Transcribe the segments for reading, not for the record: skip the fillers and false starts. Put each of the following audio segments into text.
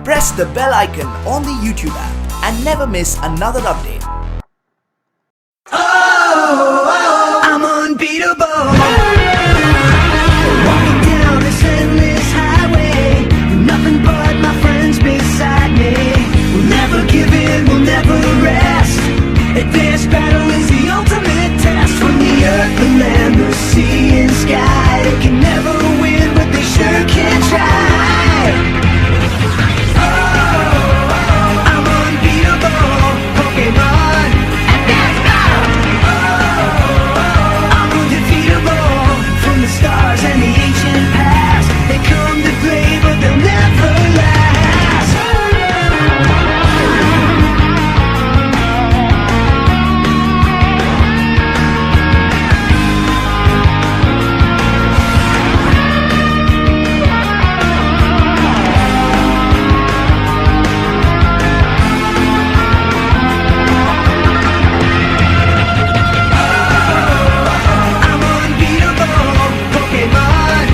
Press the bell icon on the YouTube app and never miss another update. Oh, I'm unbeatable. Walking down this endless highway, nothing but my friends beside me. We'll never give in, we'll never rest. Advanced battle is the ultimate test. From the earth, the land, the sea and sky, they can never win, but they sure can try. Oh, I'm unbeatable, Pokemon. I'm undefeatable. From the stars and the ancient past, they come to play, but they'll never last. I'm unbeatable, Pokemon.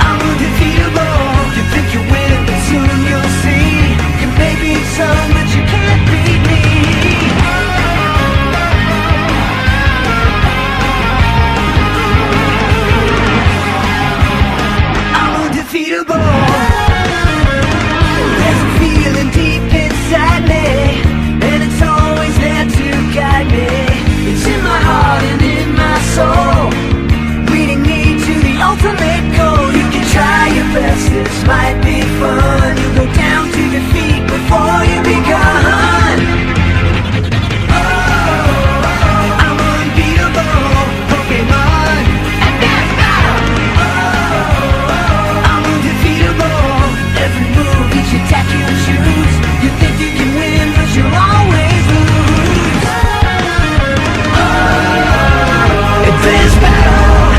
I'm undefeatable. You think you win, but soon you'll see. You may beat some, but you can't beat me. I'm undefeatable. There's a feeling deep inside me, and it's always there to guide me. It's in my heart and in my soul, leading me to the ultimate goal. You can try your best, this might be fun. You go down to defeat before you begun. Oh, I'm unbeatable, Pokemon. I'm undefeatable. Every move, each attack you choose, you think you can win, but you'll always lose. Advanced battle,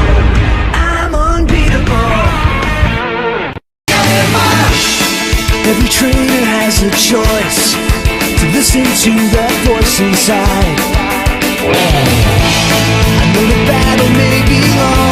I'm unbeatable. Every trainer has a choice to listen to that voice inside. I know the battle may be long,